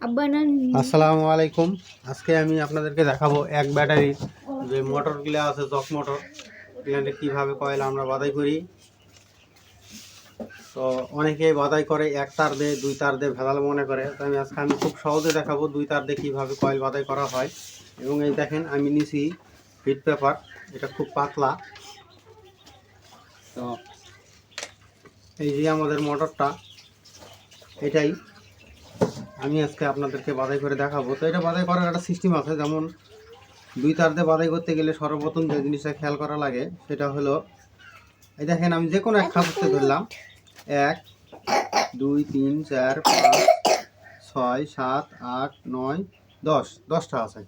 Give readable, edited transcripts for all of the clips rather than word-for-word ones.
আসসালামু আলাইকুম। আজকে আমি আপনাদেরকে দেখাবো এক ব্যাটারির যে মোটরগুলো আছে, জক মোটর, এগুলো কীভাবে কয়েল আমরা বাধাই করি। তো অনেকেই বাধাই করে এক তার দিয়ে, দুই তার দিয়ে ভেজাল মনে করে। তো আমি খুব সহজে দেখাবো দুই তার দিয়ে কীভাবে কয়েল বাধাই করা হয়। এবং এই দেখেন আমি নিছি হিট পেপার, এটা খুব পাতলা। তো এই যে আমাদের মোটরটা, এটাই আমি আজকে আপনাদেরকে বাধাই করে দেখাবো। তো এটা বাধাই করার একটা সিস্টেম আছে। যেমন দুই তার দিয়ে বাধাই করতে গেলে সর্বপ্রথম যে জিনিসটা খেয়াল করা লাগে সেটা হলো, এই দেখেন আমি যে কোনো এক খাঁচতে ধরলাম, 1 2 3 4 5 6 7 8 9 10, 10টা আছে।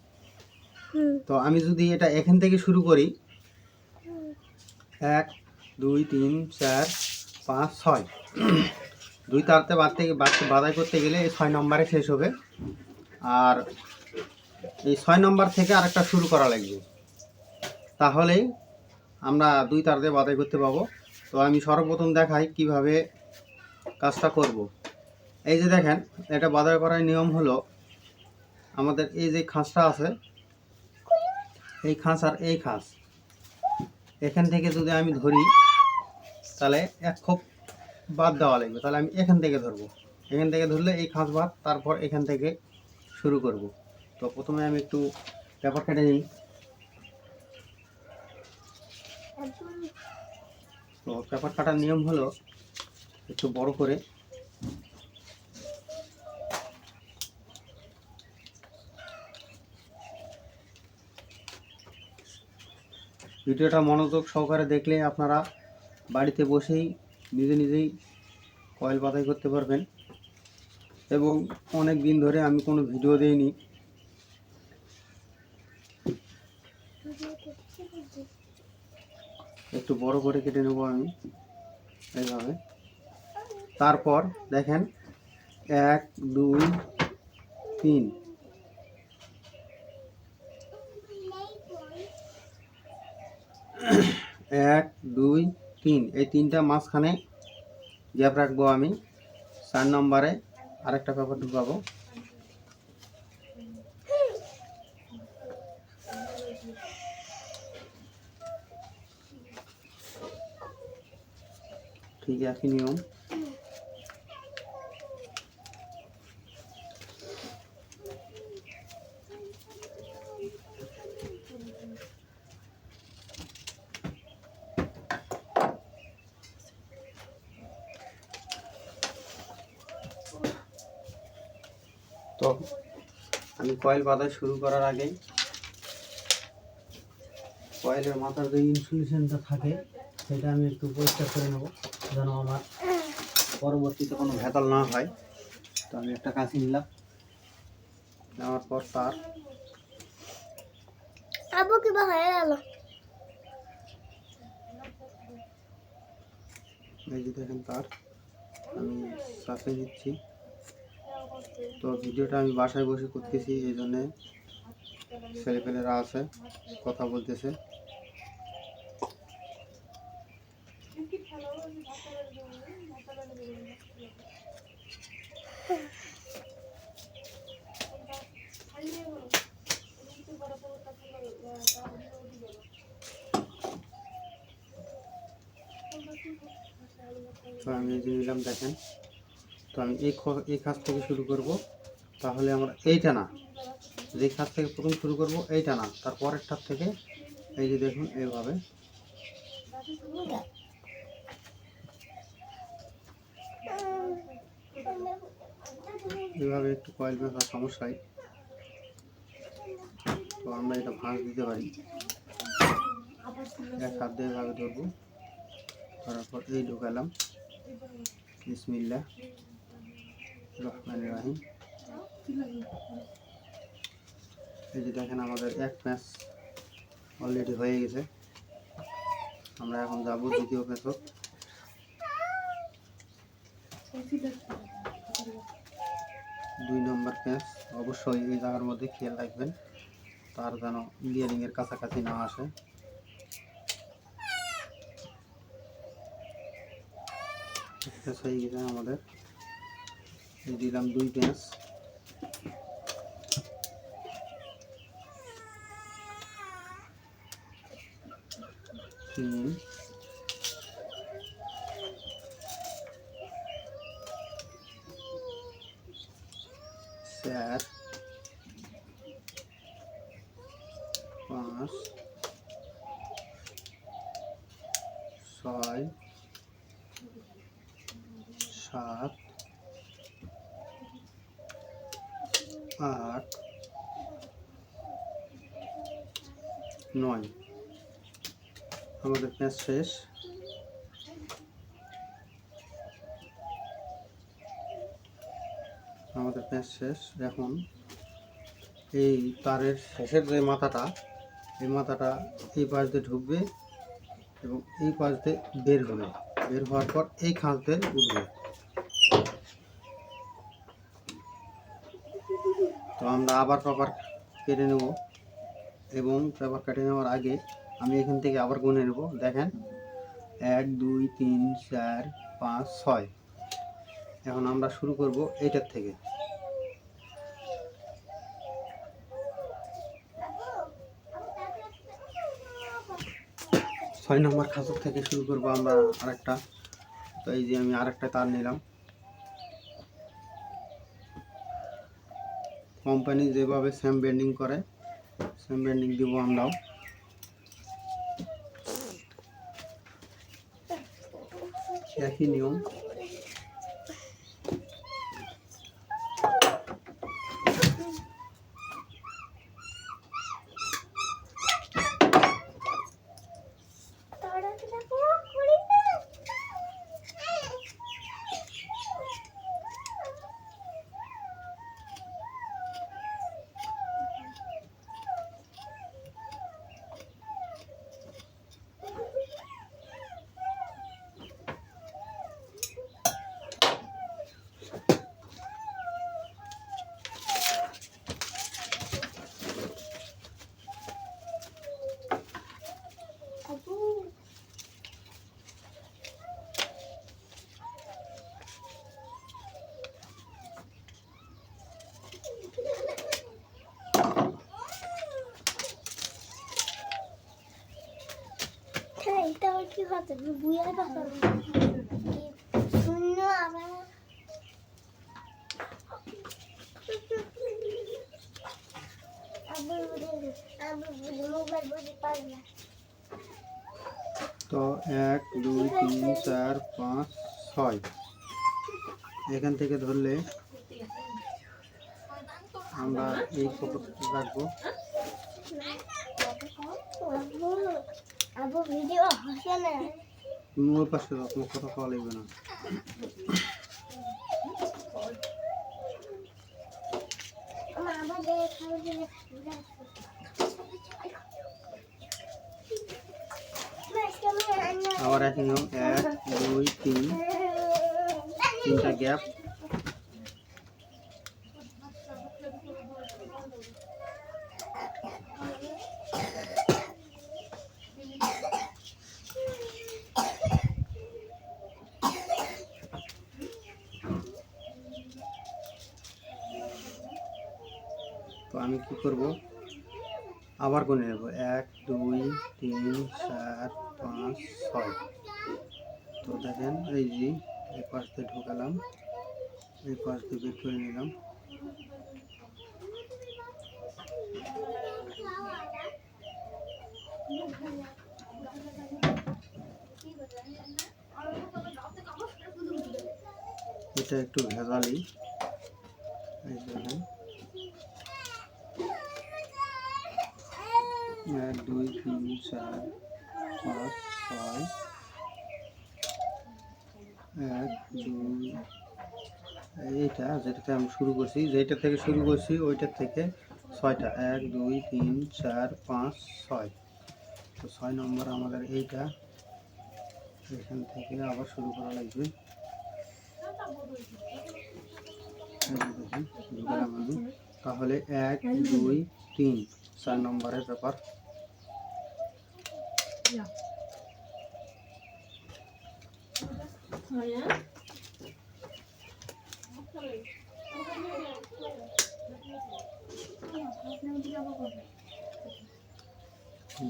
তো আমি যদি এটা এখান থেকে শুরু করি, 1 2 3 4 5 6, দুই তারতে বাধাই করতে গেলে এই 6 নম্বরে শেষ হবে। আর এই 6 নম্বর থেকে আরেকটা শুরু করা লাগবে, তাহলেই আমরা দুই তার দিয়ে বাধাই করতে পাবো। তো আমি সর্বপ্রথম দেখাই কিভাবে কাজটা করব। এই যে দেখেন, এটা বাধাই করার নিয়ম হলো, আমাদের এই যে খাঁজটা আছে, এই খাঁজ আর এই খাঁজ, এখান থেকে যদি আমি ধরি তাহলে এক খোপ বাদ দেওয়া লাগবে। তাহলে আমি এখান থেকে ধরবো, এখান থেকে ধরলে এই খাঁজ বাদ, তারপর এখান থেকে শুরু করব। তো প্রথমে আমি একটু পেপার কেটে নিই। তো পেপার কাটার নিয়ম হলো, একটু বড় করে ভিডিওটা মনোযোগ সহকারে দেখলে আপনারা বাড়িতে বসেই নিজেই কয়েল বাধাই করতে পারবেন। এবং অনেক দিন ধরে আমি কোনো ভিডিও দেইনি। একটু বড় করে কেটে নেব আমি এইভাবে। তারপর দেখেন 1 2 3, 1 2 3, এই তিনটা মাঝখানে গ্যাপ রাখবো। আমি 4 নম্বরে আরেকটা পেপার ঢুকাবো। ঠিক একই নিয়ম। তো আমি কয়েল বাঁধা শুরু করার আগে কয়েলের মাথার যে ইনসুলেশনটা থাকে সেটা আমি একটু পরিষ্কার করে নেব, যেন আমার পরবর্তীতে কোনো ভেজাল না হয়। তো আমি একটা কাঁচি নিলাম, নেওয়ার পর তার এই যে দেখেন তার আমি চাপিয়ে দিচ্ছি। তো ভিডিওটা আমি বাসায় বসে করতেছি, এই জন্যে ছেলেপেলেরা আছে, কথা বলতেছে। তো আমি এই যে নিলাম, দেখেন। তো আমি এই কাজ থেকে শুরু করব, তাহলে আমরা এইটা না, যে কাজ থেকে প্রথম শুরু করব এইটা না, তারপরেরটার থেকে এই যে দেখুন এইভাবে এইভাবে একটু কয়েল মেশার সমস্যায় তো আমরা এটা ভাঁজ দিতে পারি। এক হাত দিয়ে এভাবে ধরবো, ধরার পর এই ঢুকালাম, বিসমিল্লাহ রহমানির রহিম। এই যে দেখেন আমাদের এক প্যাঁচ অলরেডি হয়ে গেছে। আমরা এখন যাব দ্বিতীয় প্যাঁচক। দুই নম্বর প্যাঁচ অবশ্যই এই জায়গার মধ্যে খেয়াল রাখবেন, তার যেন লিয়ারিংয়ের কাছাকাছি না আসে। প্যাঁচ হয়ে গেছে আমাদের, দিলাম দুই প্যাঁচ। 3 4 5 6 7 8 9 আমাদের প্যাঁচ শেষ। এখন এই তারের শেষের যে মাথাটা, এই মাথাটা এই পাশ দিয়ে ঢুকবে এবং এই পাশ দিয়ে বের হবে। বের হওয়ার পর এই খাঁজ দিয়ে উঠবে। তো আমরা আবার পেপার কেটে নেব এবং পেপার কেটে নেওয়ার আগে আমি এখান থেকে আবার গুনে নেব। দেখেন 1 2 3 4 5 6। এখন আমরা শুরু করব এইটার থেকে। 6 নম্বর খাঁচর থেকে শুরু করব আমরা আরেকটা। তো এই যে আমি আরেকটা তার নিলাম। কোম্পানি যেভাবে সেম বেন্ডিং করে সেম বেন্ডিং দিব আমরাও। একই নিয়ম। কি হচ্ছে বুইয়ার কথা শূন্য আবার তো 1 2 3 4 5 6 এখান থেকে ধরলে আমরা এই কপটা রাখবো। আবু ভিডিও হাসে না তুমি ওই পাশে যাও, তোমার কথা পাওয়া লাগবে না। আবার একই নিয়ম 1 2 3 তিনটা গ্যাপ। তো আমি কি করব, আবার গুনে নেব 1 2 3 4 5 6। তো দেখেন এই যে এই পাশ দিয়ে ঢোকালাম, এই পাশ দিয়ে বের করে নিলাম। এটা একটু ভেজালি। এই দেখেন 1 2 3 4 5 6 1 2 এইটা যেটাতে আমি শুরু করছি, যেটা থেকে শুরু করছি ওইটার থেকে 6টা 1 2 3 4 5 6। তো 6 নম্বর আমাদের এইটা, এখান থেকে আবার শুরু করা লাগবে। ঢুকালাম আমি, তাহলে 1 2 3 4 নম্বরের ব্যাপার।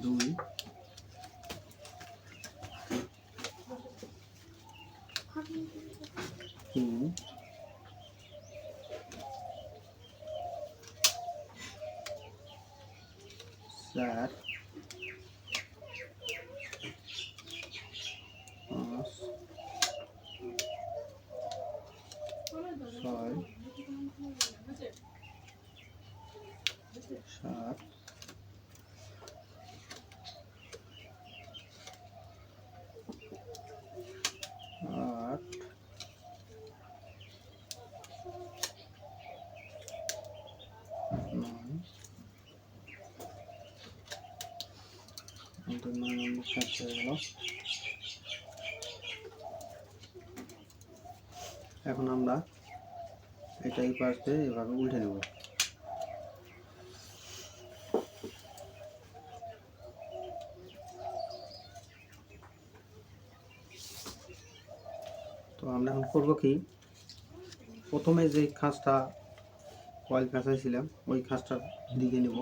দুই 4 5 6 7 8 9 আমাদের 9 নম্বর কাজ হয়ে গেল। এখন আমরা এটা এই পাশ দিয়ে এভাবে উল্টে নেব। তো আমরা এখন করবো কি, প্রথমে যে খাঁজটা কয়েল পেঁচাইছিলাম ওই খাঁজটার দিকে নেব।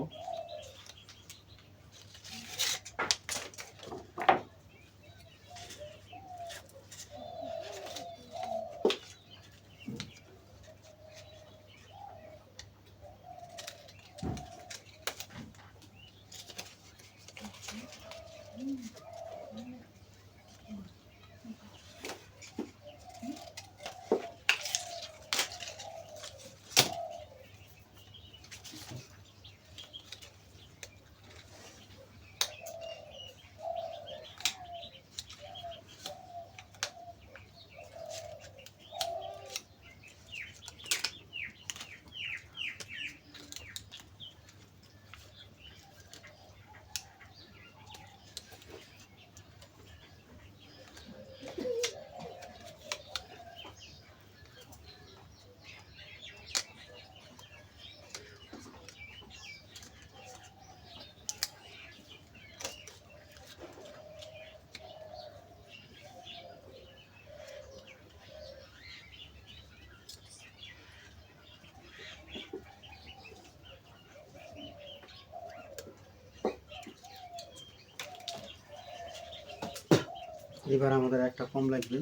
এবার আমাদের একটা কম লাগবে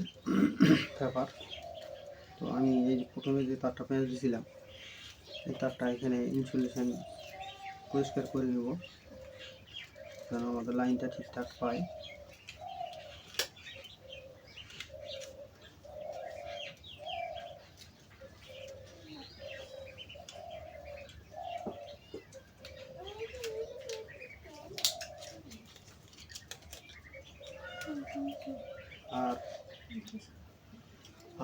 পেপার। তো আমি এই প্রথমে যে তারটা পেঁচ দিয়েছিলাম এই তারটা এখানে ইনসুলেশন পরিষ্কার করে নেব যেন আমাদের লাইনটা ঠিকঠাক পায়। আর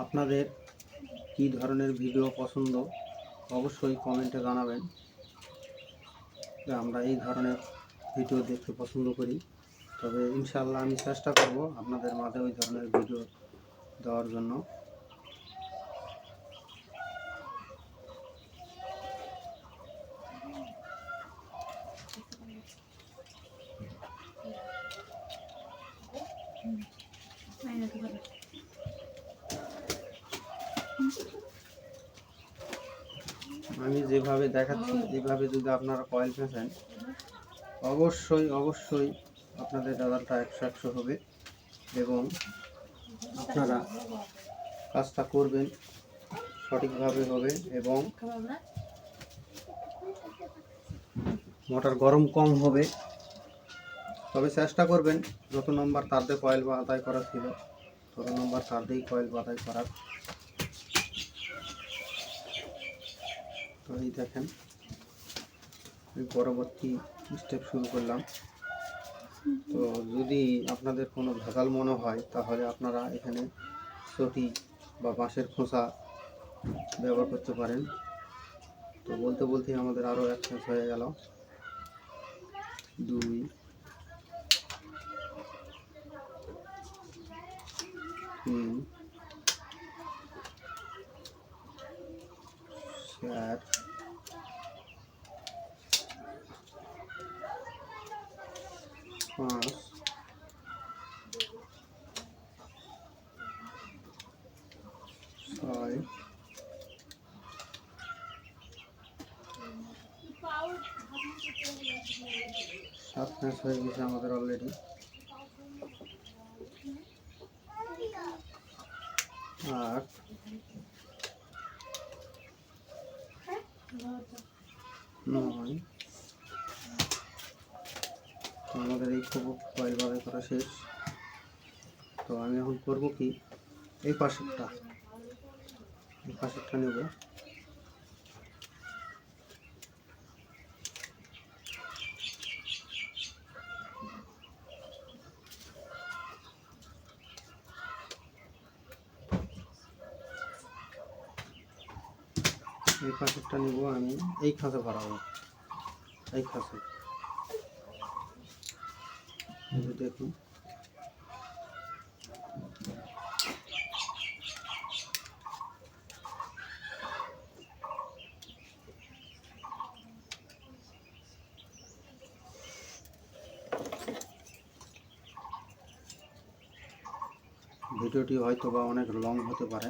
আপনাদের কী ধরনের ভিডিও পছন্দ অবশ্যই কমেন্টে জানাবেন, যে আমরা এই ধরনের ভিডিও দেখতে পছন্দ করি। তবে ইনশাআল্লাহ আমি চেষ্টা করব আপনাদের মাঝে ওই ধরনের ভিডিও দেওয়ার জন্য। আমি যেভাবে দেখাচ্ছি এইভাবে যদি আপনারা কয়েল পেঁচান অবশ্যই অবশ্যই আপনাদের রেজাল্টটা 100 হবে এবং আপনারা কাজটা করবেন সঠিকভাবে হবে এবং মোটর গরম কম হবে। তবে চেষ্টা করবেন যত নম্বর তার দিয়ে কয়েল বাঁধাই করা ছিল তত নম্বর তার দিয়েই কয়েল বাঁধাই করার। তো এই দেখেন এই পরবর্তী স্টেপ শুরু করলাম। তো যদি আপনাদের কোনো ভেজাল মনে হয় তাহলে আপনারা এখানে চটি বা বাঁশের খোসা ব্যবহার করতে পারেন। তো বলতে বলতেই আমাদের আরও এক শেষ হয়ে গেল। 2 3 4 5 6 7 ম্যাচ হয়ে গেছে আমাদের অলরেডি। 8 9 তো আমাদের এই কয়েল বাঁধাই করা শেষ। তো আমি এখন করব কি, এই পাশেরটা নেব। এই পাশেরটা নেব আমি, এই খাঁচে ভরাবো, এই খাঁচে। দেখুন ভিডিওটি হয়তো বা অনেক লং হতে পারে,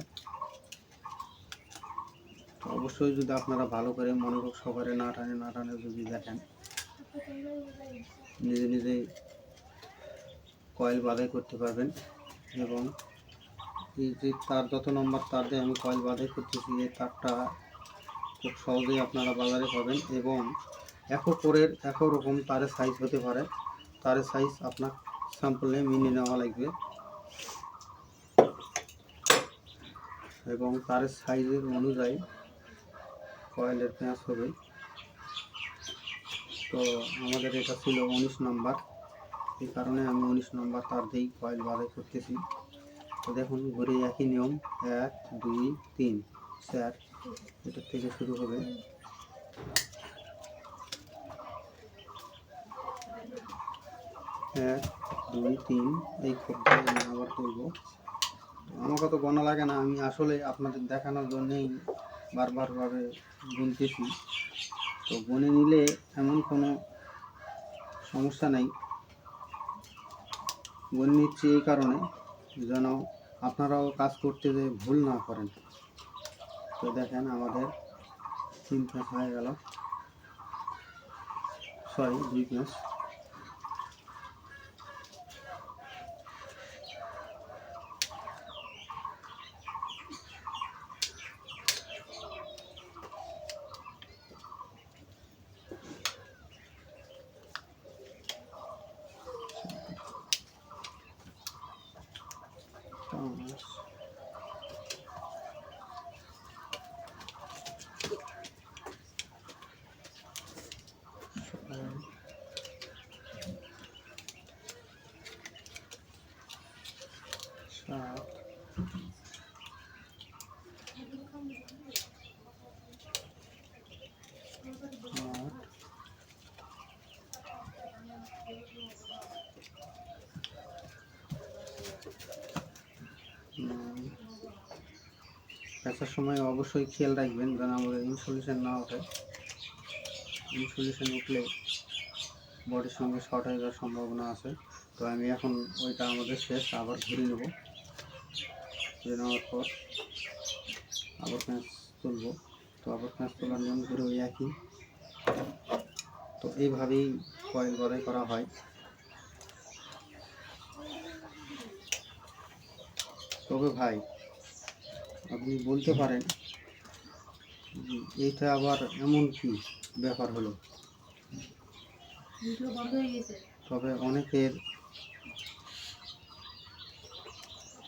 তো অবশ্যই যদি আপনারা ভালো করে মনোযোগ সহকারে না টানে যদি দেখেন, নিজে নিজেই কয়েল বাঁধাই করতে পারবেন। এবং এই যে তার যত নম্বর তার দিয়ে আমি কয়েল বাঁধাই করতেছি, এই তারটা খুব সহজেই আপনারা বাজারে পাবেন। এবং এক রকম তারের সাইজ হতে পারে, তারের সাইজ আপনার স্যাম্পলে মিনে নেওয়া লাগবে এবং তারের সাইজের অনুযায়ী কয়েলের পেঁয়াজ হবে। তো আমাদের এটা ছিল 19 নম্বর, এই কারণে আমি 19 নম্বর তার দিয়েই কয়েল বাঁধাই করতেছি। তো দেখুন ঘুরে একই নিয়ম, 1 2 3 4, এটার থেকে শুরু হবে। এক দুই তিন, এই খোপটা আমি আবার তুলবো। আমাকে তো গোনা লাগে না, আমি আসলে আপনাদের দেখানোর জন্যেই বারবারভাবে গুনতেছি। তো গুনে নিলে এমন কোনো সমস্যা নেই, গুনে নিচ্ছি এই কারণে যেন আপনারাও কাজ করতে যে ভুল না করেন। তো দেখেন আমাদের 3 পেঁচ হয়ে গেল, সরি 2 পেঁচ। সাত, আট, পেঁচার সময় অবশ্যই খেয়াল রাখবেন যেন আমাদের ইনসুলেশন না ওঠে। ইনসুলেশন উঠলে বডির সঙ্গে শর্ট হয়ে যাওয়ার সম্ভাবনা আছে। তো আমি এখন ওইটা আমাদের শেষ, আবার ঘুরে নেব। ঘুরে নেওয়ার পর আবার পেঁচ তুলব। তো আবার পেঁচ তোলার নিয়ম ঘুরে ওই একই। তো এইভাবেই কয়েল বাঁধাই করা হয়। তবে ভাই আপনি বলতে পারেন এইটা আবার এমন কি ব্যাপার হলো, তবে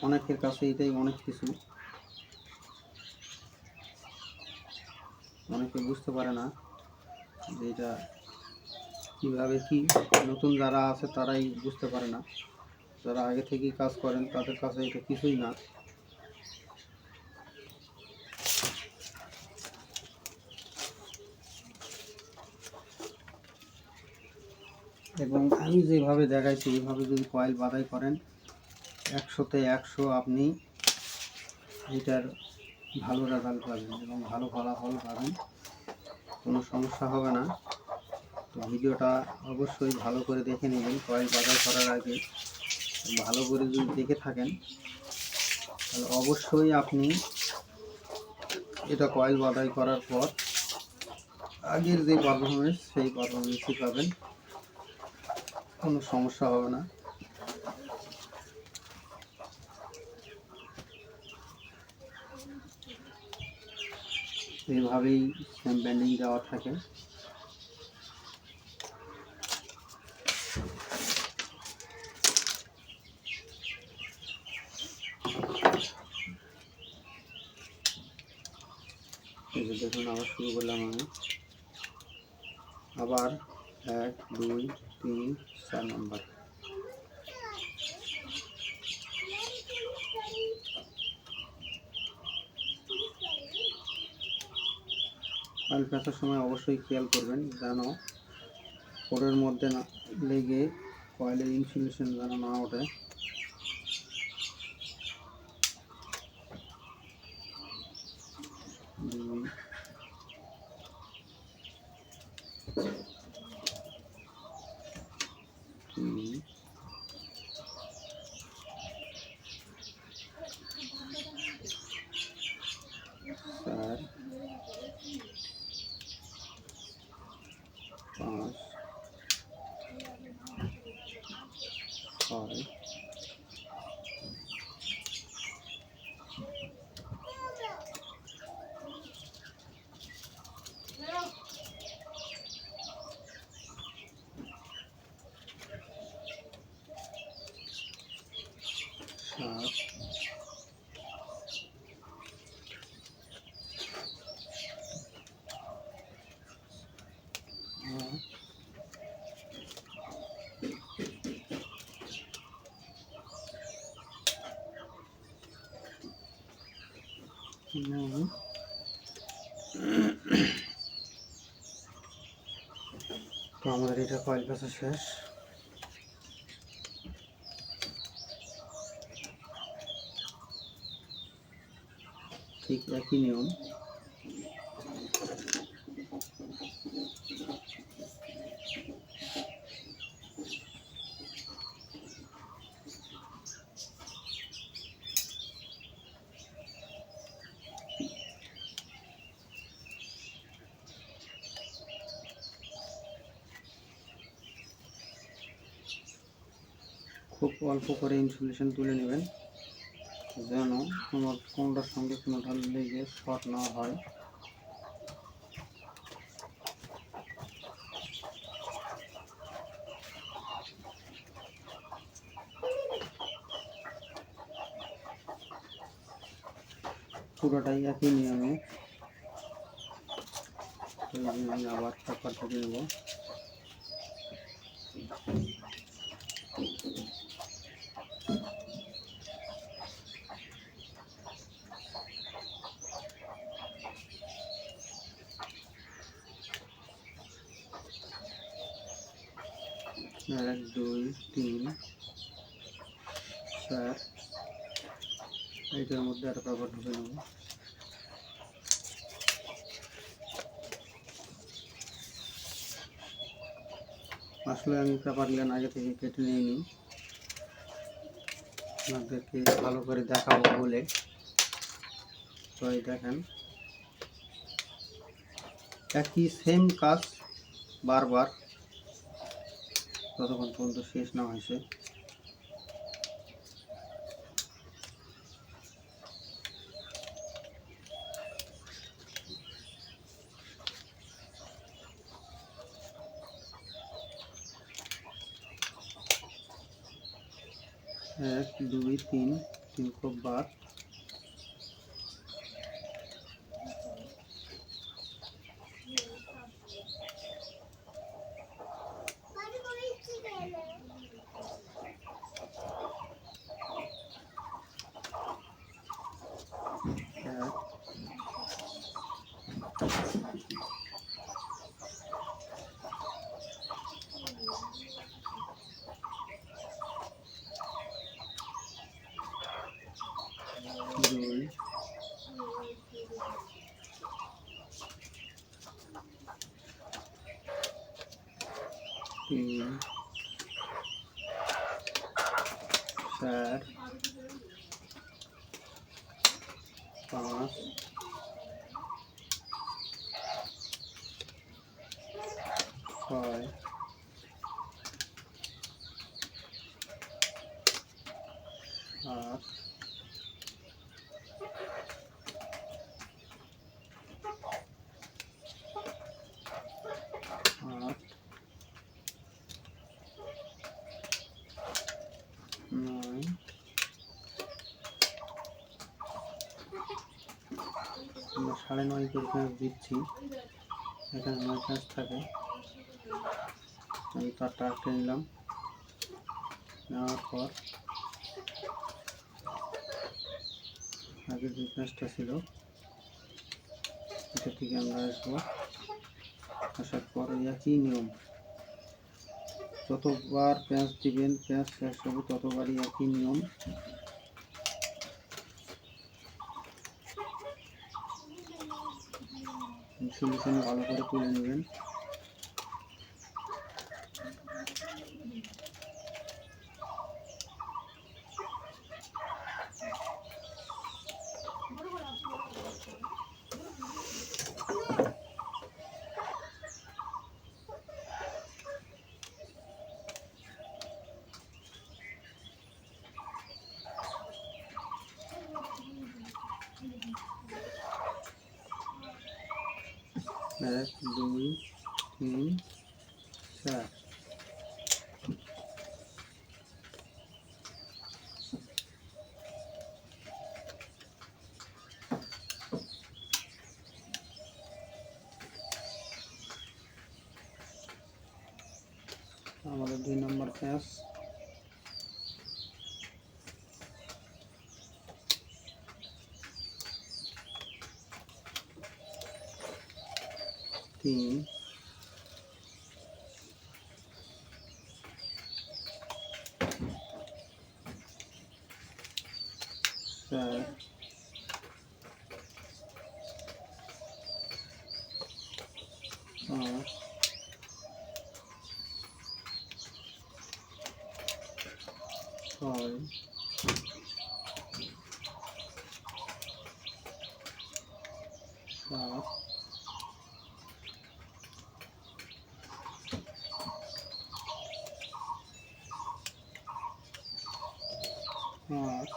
অনেকের কাছে এটাই অনেক কিছু, অনেকে বুঝতে পারে না যে এটা কীভাবে কি। নতুন যারা আছে তারাই বুঝতে পারে না, যারা আগে থেকেই কাজ করেন তাদের কাছে এটা কিছুই না। এবং আমি যেভাবে দেখাইছি এইভাবে যদি কয়েল বাঁধাই করেন 100-তে 100 আপনি এটার ভালো রেজাল্ট পাবেন এবং ভালো ফলাফল পাবেন, কোনো সমস্যা হবে না। তো ভিডিওটা অবশ্যই ভালো করে দেখে নেবেন। কয়েল বাঁধাই করার আগে ভালো করে যদি দেখে থাকেন তাহলে অবশ্যই আপনি এটা কয়েল বাঁধাই করার পর আগের যে পারফরমেন্স সেই পারফরমেন্সই পাবেন, কোনো সমস্যা হবে না। এইভাবেই সেম ব্যান্ডিং দেওয়া থাকে। এই যে দেখুন আবার শুরু করলাম আমি, আবার 1 2 3 4 নম্বর। কয়েল পেঁচার সময় অবশ্যই খেয়াল করবেন যেন কোরের মধ্যে না লেগে কয়েলের ইনসুলেশন যেন না ওঠে। দুই, তিন, চার, 5, 6, 7, 8, 9। তো আমাদের এটা কয়েল পেঁচা শেষ। ঠিক একই নিয়ম খুব অল্প করে ইনসুলেশন তুলে নেবেন যেন আমার কোনটার সঙ্গে কোনোটা লেগে শর্ট না হয়। পুরোটাই একই নিয়মে। আমি আবার চাপাটা দিয়ে নেব। এক দুই তিন চার, এইটার মধ্যে আর পেপার ঢুকে নেব। আসলে আমি পেপার লেন আগে থেকে কেটে নিয়ে নিই, আপনাদেরকে ভালো করে দেখাবো বলে। তো এই দেখেন একই সেম কাজ বারবার ততক্ষণ পর্যন্ত শেষ না হয়েছে। এক দুই তিন, 3 কোপ বার। এক, দুই, তিন, 4, 5, 6, 7, 8, 9.5 করে পেঁয়াজ দিচ্ছি। এখানে 9 পেঁয়াজ থাকে। আমি তারটা আটকে নিলাম। নেওয়ার পর আগে যে পেঁয়াজটা ছিল এটা থেকে আমরা আসবো। আসার পর একই নিয়ম, যতবার পেঁয়াজ দিবেন পেঁয়াজ শেষ হবে ততবারই একই নিয়ম। সলিউশন ভালো করে তুলে নেবেন। এক, দুই, তিন, চার। আমাদের 2 নম্বর পেঁয়াজ। তিন, চার, পাঁচ, ছয়, সাত, আট,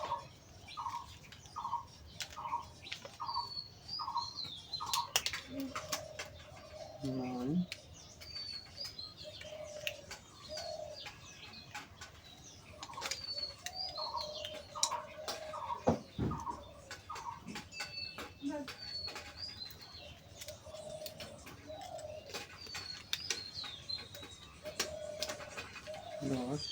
9, 10।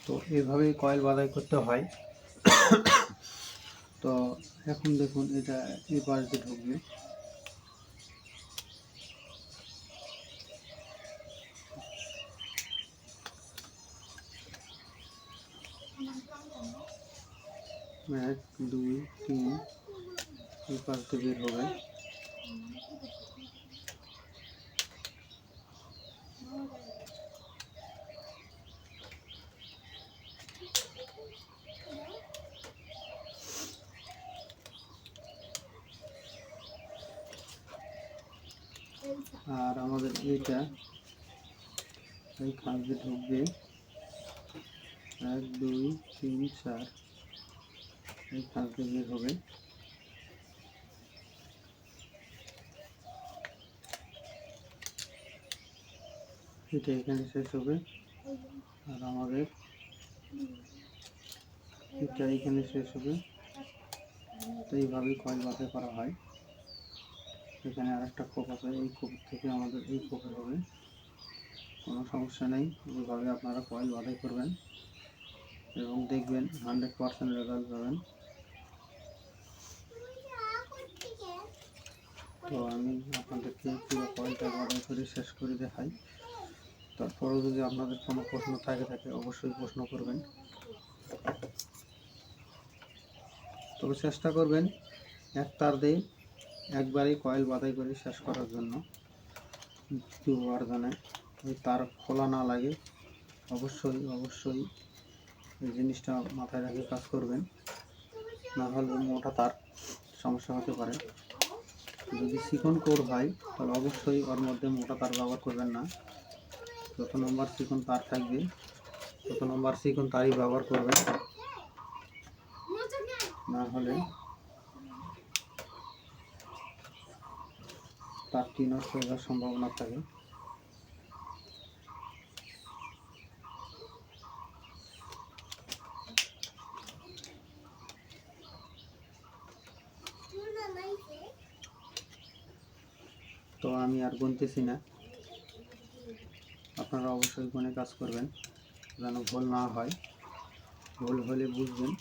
তো এভাবেই কয়েল বাঁধাই করতে হয়। তো এখন দেখুন এটা এই পাশ দিয়ে ঢুকবে। এক, দুই, তিন, এই পাশ দিয়ে বের হবে। আর আমাদের এইটা এই খাঁজ দিয়ে ঢুকবে। 1, 2, 3, 4 এই খাঁজ দিয়ে বের হবে। এটা এখানে শেষ হবে। আর আমাদের এটা এখানে শেষ হবে। তো এইভাবেই কয়েল বাঁধাই করা হয়। এখানে আরেকটা খোপ আছে, এই খোপ থেকে আমাদের এই খোপে হবে। কোনো সমস্যা নেই, এইভাবে আপনারা কয়েল বাঁধাই করবেন এবং দেখবেন 100% রেজাল্ট পাবেন। তো আমি আপনাদেরকে পুরো কয়েলটা বাদাই করে শেষ করে দেখাই। তারপরেও যদি আপনাদের কোনো প্রশ্ন থাকে অবশ্যই প্রশ্ন করবেন। তবে চেষ্টা করবেন এক তার দিয়ে একবারেই কয়েল বাদাই করে শেষ করার জন্য, দ্বিতীয়বার জানে ওই তার খোলা না লাগে। অবশ্যই এই জিনিসটা মাথায় রেখে কাজ করবেন, না হলে মোটা তার সমস্যা হতে পারে। যদি চিকন কোর হয় তাহলে অবশ্যই ওর মধ্যে মোটা তার ব্যবহার করবেন না। যত নম্বর চিকন তার থাকবে তত নম্বর চিকন তারই ব্যবহার করবেন, না হলে তারটি নষ্ট হয়ে যাওয়ার সম্ভাবনা থাকে। তো আমি আর গুনতেছি না, আপনারা অবশ্যই গুনে কাজ করবেন যেন ভুল না হয়। ভুল হলে বুঝবেন,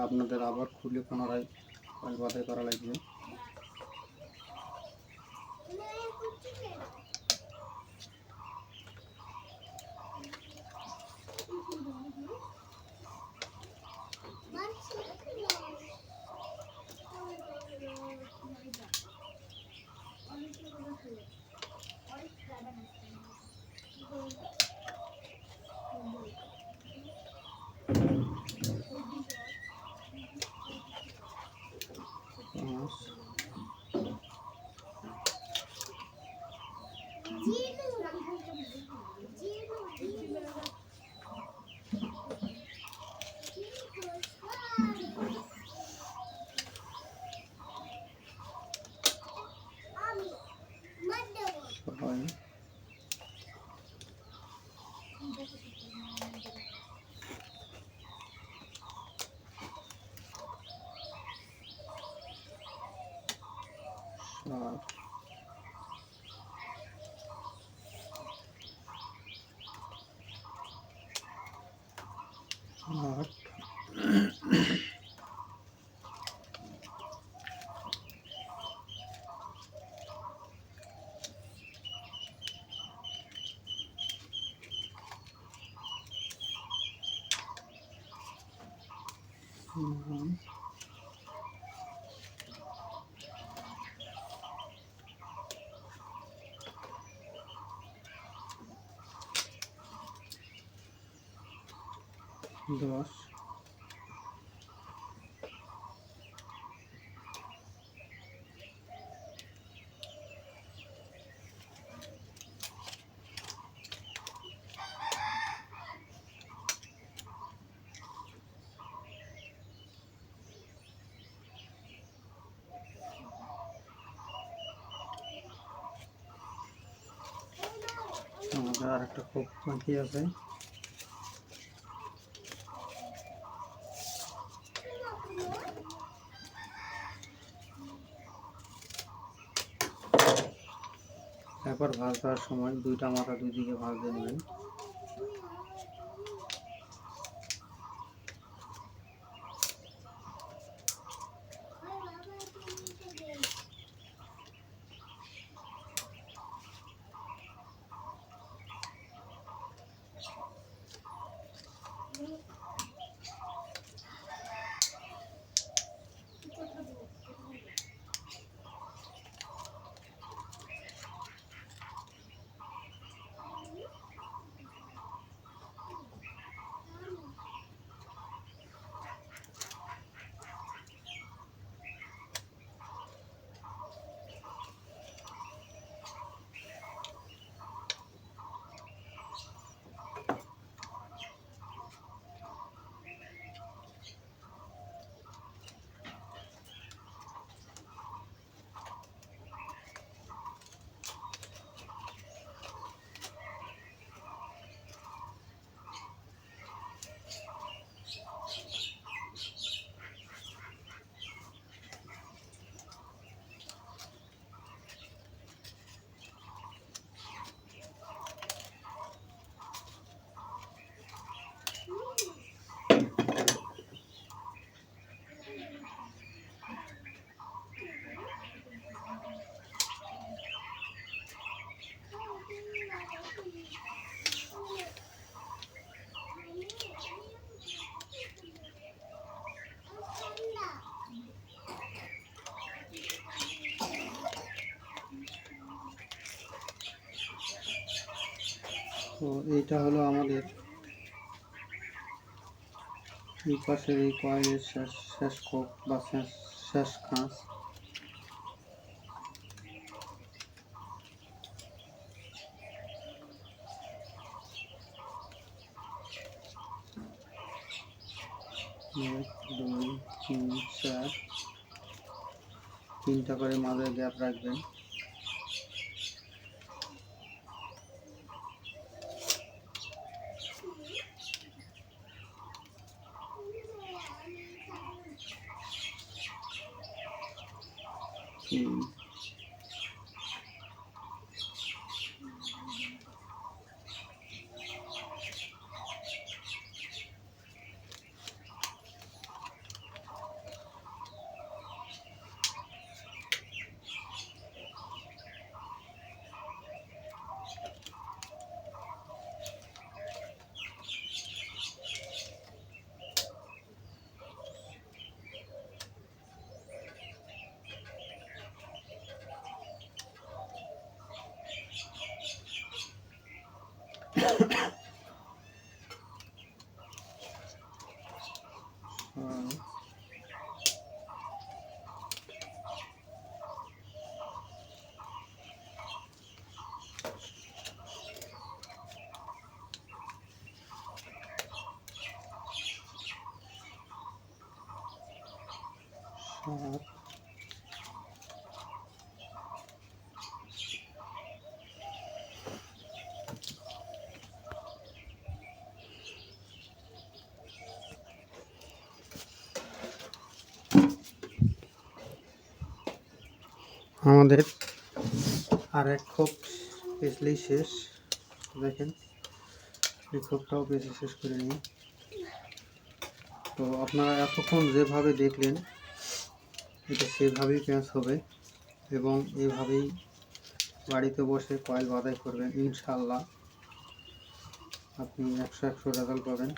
আপনাদের আবার খুলে পুনরায় কয়েল বাদাই করা লাগবে। সবাই সাত, 8, 9, 10। আমাদের আর একটা খুব বাকি আছে। একবার ভাঁজ দেওয়ার সময় দুইটা মাথা দুই দিকে ভাঁজ দিয়ে নেবেন। তো এইটা হলো আমাদের এই পাশের এই কয়েলের শেষ শেষ কোপ বা শেষ শেষ খাঁজ। এক দুই তিন চার, তিনটা করে মাঝে গ্যাপ রাখবেন। তিন, ছয়, সাত, আমাদের আর এক খোপ পেছলেই শেষ। দেখেন এই খোপটাও পেছলে শেষ করে নিই। তো আপনারা এতক্ষণ যেভাবে দেখলেন এটা সেভাবেই পেঁয়াজ হবে এবং এইভাবেই বাড়িতে বসে কয়েল বাঁধাই করবেন, ইনশাআল্লাহ আপনি 100 রেজাল্ট পাবেন।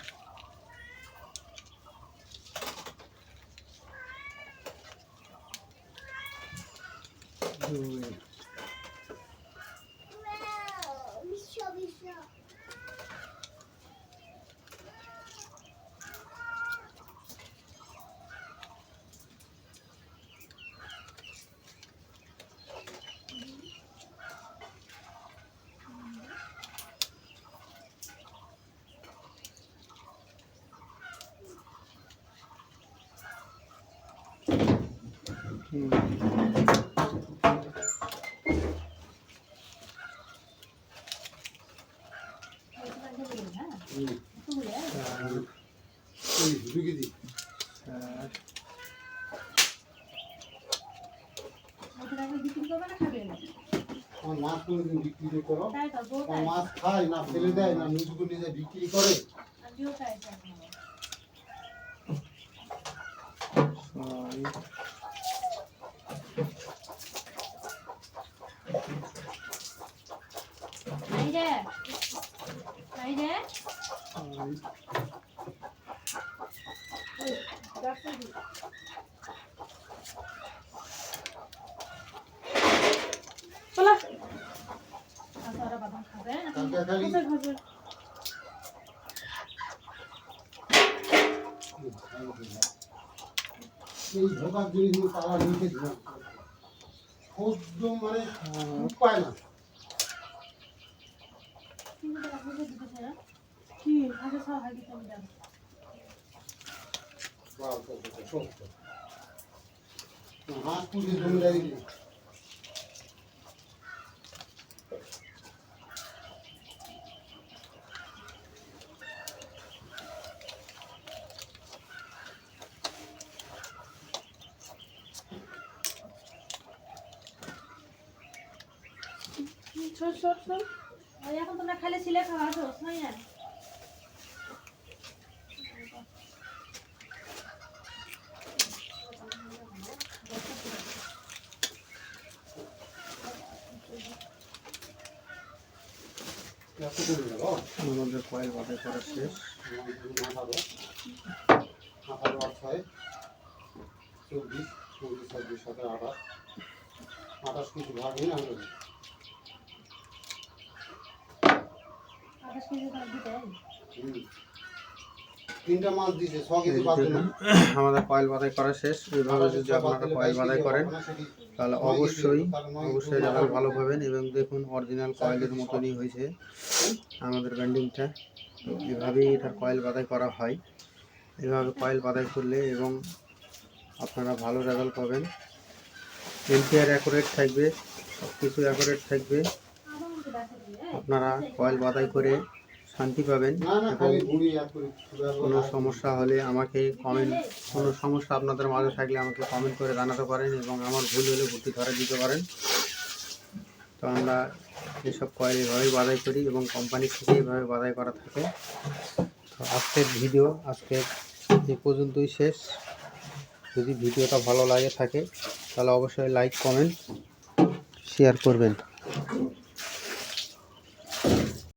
দুই, বিশ্ব বিশ্ব তিন, চার, আমার মাছ কোনোদিন বিক্রি করো, আমার মাছ খায় না ফেলে দেয় না নিচু করে নিয়ে যায় বিক্রি করে। ছয়, ছয়, কালকে খালি এই ধোকার জিনিস তারা নিচে ঝোঁক সহ্য মানে উপায় না। মাছ পুষে জমিদারি এখন তোমরা খালি ছিলে খাওয়া আসো নাই আর আমাদের কয়েল বাঁধাই করা শেষ। আঠারো আর ছয় 24, 24, 26, 27, 28 কিছু ভাগ নেই না 28 কেজি তো দিতে হয়। হুম। 3টা মাছ দিছে 6 কেজি এই বাদ দেখুন, দিলাম আমাদের কয়েল বাদাই করা শেষ। এইভাবে যদি আপনারা কয়েল বাদাই করেন তাহলে অবশ্যই রেজাল্ট ভালো পাবেন। এবং দেখুন অরিজিনাল কয়েলের মতনই হয়েছে আমাদের ব্যান্ডিংটা। তো এভাবেই এটার কয়েল বাদাই করা হয়। এভাবে কয়েল বাদাই করলে এবং আপনারা ভালো রেজাল্ট পাবেন। এম্পিয়ার অ্যাকুরেট থাকবে, সব কিছু অ্যাকুরেট থাকবে। আপনারা কয়েল বাদাই করে শান্তি পাবেন। না না এবং খালি ঘুরি এক করে কোনো সমস্যা হলে আমাকে কমেন্ট, কোনো সমস্যা আপনাদের মাঝে থাকলে আমাকে কমেন্ট করে জানাতে পারেন এবং আমার ভুল হলে ভর্তি ধরে দিতে পারেন। তো আমরা এসব কয়েল এভাবেই বাদাই করি এবং কোম্পানি থেকে এভাবে বাদাই করা থাকে। তো আজকের ভিডিও এই পর্যন্তই শেষ। যদি ভিডিওটা ভালো লাগে থাকে তাহলে অবশ্যই লাইক, কমেন্ট, শেয়ার করবেন।